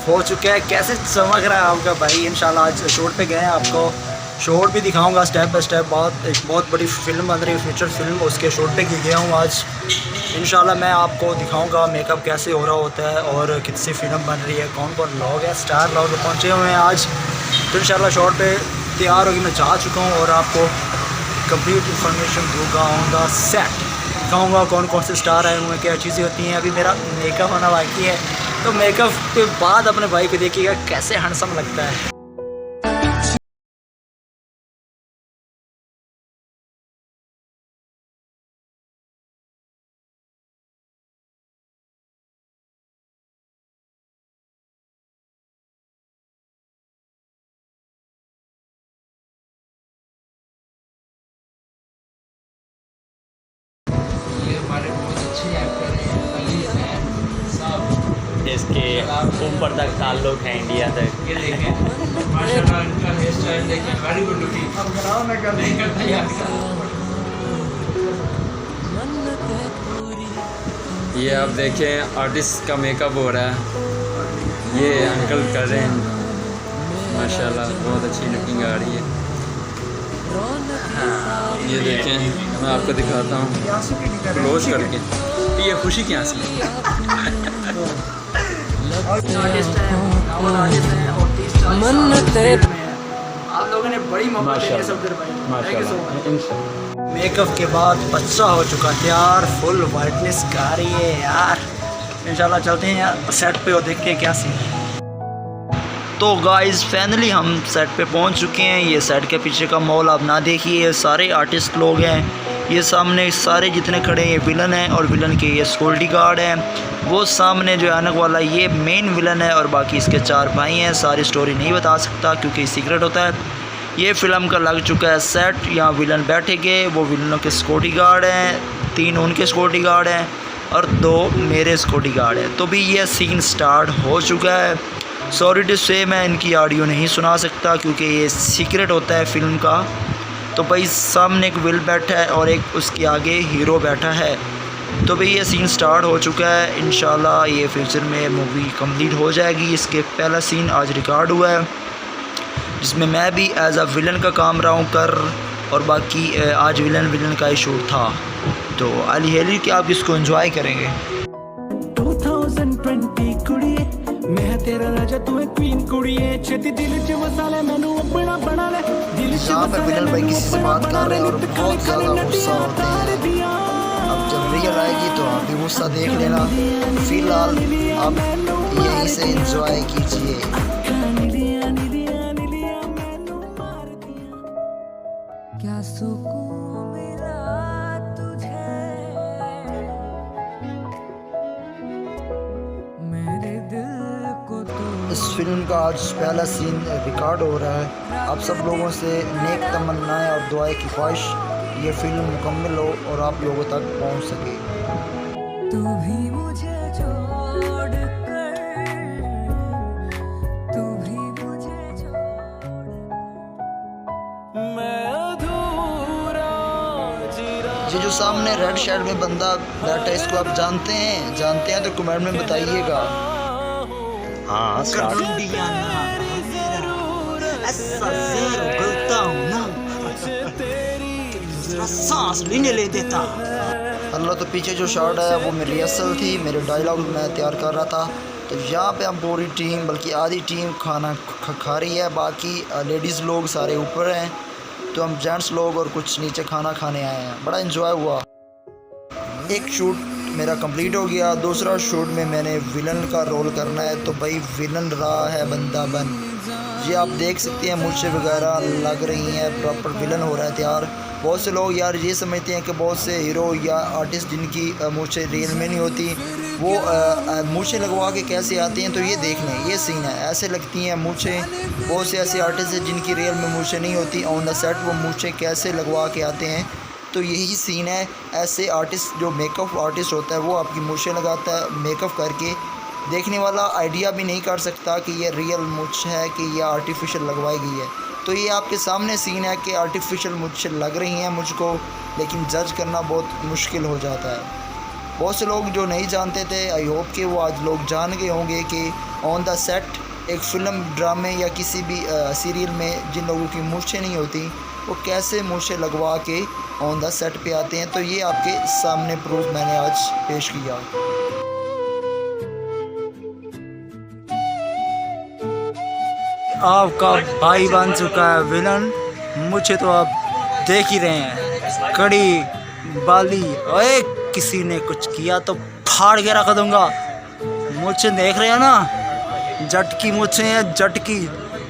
हो चुका है। कैसे चमक रहा है आपका भाई। इंशाल्लाह आज शूट पे गए हैं, आपको शूट भी दिखाऊंगा स्टेप बाय स्टेप। बहुत बड़ी फ़िल्म बन रही है, फीचर फिल्म, उसके शूट पे गया हूँ आज। इंशाल्लाह मैं आपको दिखाऊंगा मेकअप कैसे हो रहा होता है और कितनी फ़िल्म बन रही है, कौन कौन लोग हैं, स्टार लोग पहुँचे हुए हैं आज। तो इंशाल्लाह शूट पे तैयार होकर मैं जा चुका हूँ और आपको कंप्लीट इंफॉर्मेशन दूँगा ऑन द सेट। दिखाऊँगा कौन कौन से स्टार आए हुए हैं, क्या चीज़ें होती हैं। अभी मेरा मेकअप होना बाकी है, तो मेकअप के बाद अपने भाई को देखिएगा कैसे हैंडसम लगता है। ये हमारे बहुत अच्छे एक्टर हैं, अली फैन साहब। इसके ऊपर तक ताल्लुक है इंडिया तक। ये देखें माशाल्लाह, इनका हेयर स्टाइल देखें, वेरी गुड लुकिंग। नहीं करता यार। ये आप देखें आर्टिस्ट का मेकअप हो रहा है, ये अंकल कर रहे हैं। माशाल्लाह बहुत अच्छी लुकिंग आ रही है। ये देखें, मैं आपको दिखाता हूँ क्लोज करके। ये खुशी की आंसू है। आप लोगों ने बड़ी मोहब्बत दी है सफदर भाई, thank you so much. Makeup के बाद बच्चा हो चुका तैयार, फुल वाइटनेस आ रही है यार। इंशाल्लाह चलते हैं यार सेट पे और देखते हैं क्या सीन है। तो गाइस फाइनली हम सेट पे पहुंच चुके हैं। ये सेट के पीछे का मॉल आप ना देखिए, ये सारे आर्टिस्ट लोग हैं। ये सामने सारे जितने खड़े हैं ये विलन हैं और विलन के ये सिक्योरिटी गार्ड हैं। वो सामने जो अनक वाला ये मेन विलन है और बाकी इसके 4 भाई हैं। सारी स्टोरी नहीं बता सकता क्योंकि सीक्रेट होता है। ये फ़िल्म का लग चुका है सेट। यहाँ विलन बैठेंगे, वो विलनों के सिक्योरिटी गार्ड हैं, 3 उनके सिक्योरिटी गार्ड हैं और 2 मेरे सिक्योरिटी गार्ड हैं। तो भी ये सीन स्टार्ट हो चुका है। सॉरी टू से मैं इनकी ऑडियो नहीं सुना सकता क्योंकि ये सीक्रेट होता है फ़िल्म का। तो भाई सामने एक विल बैठा है और एक उसके आगे हीरो बैठा है। तो भाई ये सीन स्टार्ट हो चुका है। इंशाल्लाह ये फ्यूचर में मूवी कंप्लीट हो जाएगी। इसके पहला सीन आज रिकॉर्ड हुआ है जिसमें मैं भी एज अ विलन का काम रहा हूँ कर, और बाकी आज विलन का ही शूट था। तो अली हेली कि आप इसको एंजॉय करेंगे। 2020 कुड़िए मैं तेरा राजा तू है क्वीन कुड़िए छेती दिल च मसाले मैनू अपना बना ले दिल च यहाँ पे विलन भाई किसी से बात कर रहे हैं और बहुत ज़्यादा गुस्सा होते हैं। अब जब रियल आएगी तो आप भी गुस्सा देख लेना। फ़िलहाल आप यहीं से एंजॉय कीजिए। क्या सुकून मिला तुझे मेरे दिल को तो। इस फिल्म का आज पहला सीन रिकॉर्ड हो रहा है। आप सब लोगों से नेक तमन्नाएं और दुआएं की ख्वाहिश ये फिल्म मुकम्मल हो और आप लोगों तक पहुंच सके। तू भी मुझे छोड़ कर, तू भी मुझे छोड़ कर, मैं अधूरा जी रहा। ये जो सामने रेड शर्ट में बंदा बैठा है इसको आप जानते हैं तो कमेंट में बताइएगा। हाँ स्टार्ट। सांस लेने ले देता। अल्लाह, तो पीछे जो शॉट है वो मेरी रिहर्सल थी, मेरे डायलॉग मैं तैयार कर रहा था। तो यहाँ पे हम पूरी टीम बल्कि आधी टीम खाना खा रही है, बाकी लेडीज़ लोग सारे ऊपर हैं। तो हम जेंट्स लोग और कुछ नीचे खाना खाने आए हैं। बड़ा इन्जॉय हुआ। एक शूट मेरा कंप्लीट हो गया, दूसरा शूट में मैंने विलन का रोल करना है। तो भाई विलन रहा है बंदा बन। ये आप देख सकते हैं मुझे वगैरह लग रही हैं, प्रॉपर विलन हो रहा है तैयार। बहुत से लोग यार ये समझते हैं कि बहुत से हीरो या आर्टिस्ट जिनकी मूछें रियल में नहीं होती वो मूछें लगवा के कैसे आते हैं। तो ये देख लें, ये सीन है, ऐसे लगती हैं मूछें। बहुत से ऐसे आर्टिस्ट हैं जिनकी रियल में मूछें नहीं होती, ऑन द सेट वो मूछें कैसे लगवा के आते हैं। तो यही सीन है। ऐसे आर्टिस्ट जो मेकअप आर्टिस्ट होता है वो आपकी मूछें लगाता है मेकअप करके। देखने वाला आइडिया भी नहीं कर सकता कि ये रियल मूछ है कि यह आर्टिफिशियल लगवाई गई है। तो ये आपके सामने सीन है कि आर्टिफिशियल मूछें लग रही हैं मुझको, लेकिन जज करना बहुत मुश्किल हो जाता है। बहुत से लोग जो नहीं जानते थे, आई होप कि वो आज लोग जान गए होंगे कि ऑन द सेट एक फ़िल्म ड्रामे या किसी भी सीरियल में जिन लोगों की मूछें नहीं होती वो कैसे मूछें लगवा के ऑन द सेट पे आते हैं, तो ये आपके सामने प्रूफ मैंने आज पेश किया। आपका भाई बन चुका है विलन। मुझे तो आप देख ही रहे हैं, कड़ी बाली, ओए किसी ने कुछ किया तो फाड़ के रख दूंगा। मुझे देख रहे हैं ना, जटकी मुझे हैं, जटकी।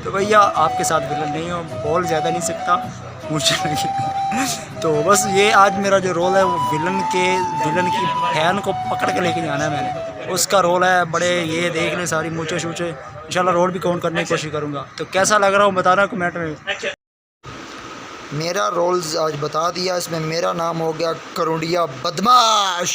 तो भैया आपके साथ विलन नहीं हो, बोल ज़्यादा नहीं सकता मुझे नहीं। तो बस ये आज मेरा जो रोल है वो विलन की फैन को पकड़ के लेके जाना है मैंने, उसका रोल है। बड़े ये देख लें सारी मूछे शूछे, इंशाल्लाह रोल भी काउंट करने की कोशिश करूँगा। तो कैसा लग रहा हूँ बताना कमेंट में। मेरा रोल्स आज बता दिया, इसमें मेरा नाम हो गया करोड़िया बदमाश।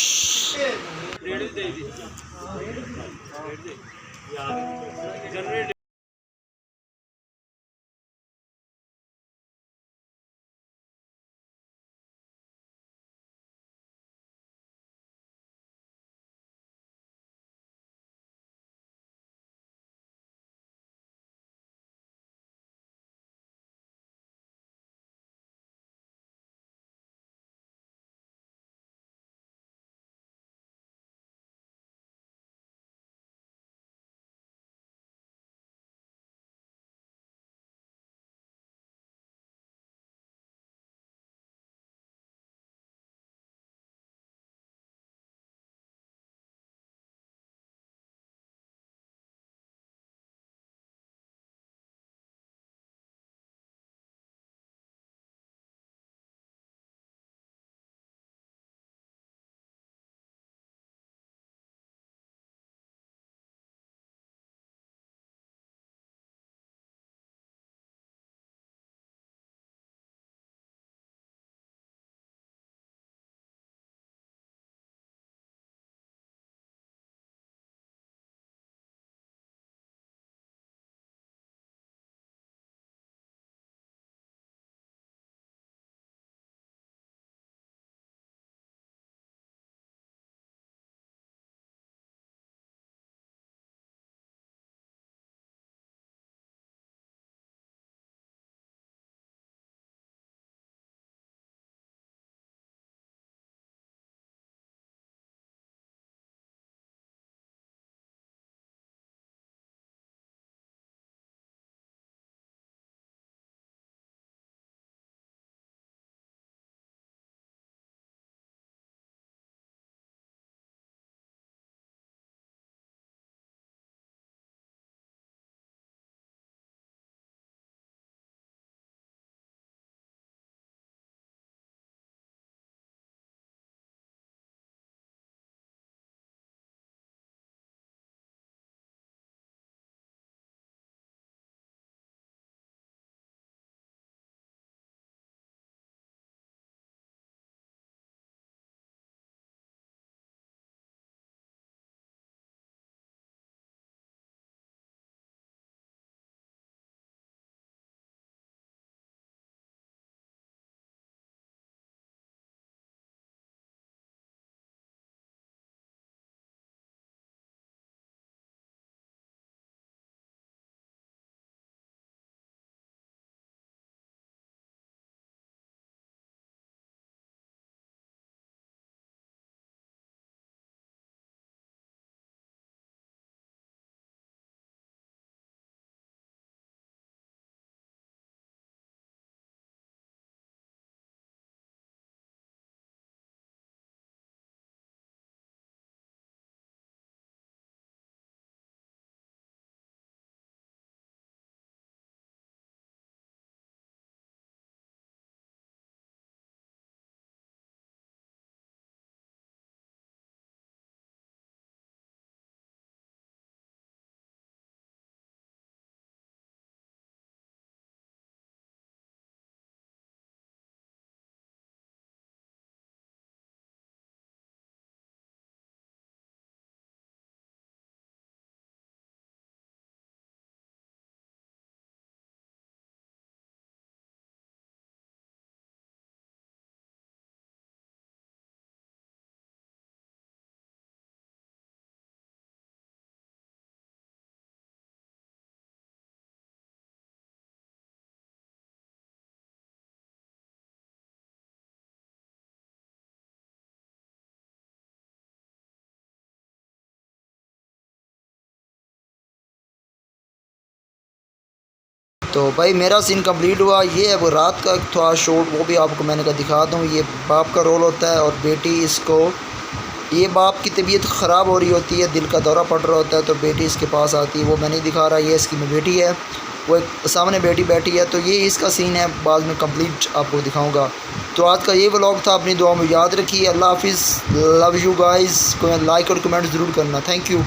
तो भाई मेरा सीन कंप्लीट हुआ। ये है वो रात का थोड़ा शॉट, वो भी आपको मैंने कहा दिखा दूँ। ये बाप का रोल होता है और बेटी इसको, ये बाप की तबीयत ख़राब हो रही होती है, दिल का दौरा पड़ रहा होता है, तो बेटी इसके पास आती है। वो मैं नहीं दिखा रहा, ये इसकी बेटी है, वो एक सामने बेटी बैठी है। तो ये इसका सीन है, बाद में कंप्लीट आपको दिखाऊंगा। तो आज का ये व्लॉग था, अपनी दुआ में याद रखिए। अल्लाह हाफिज़, लव यू गाइस। कोई लाइक और कमेंट ज़रूर करना। Thank you.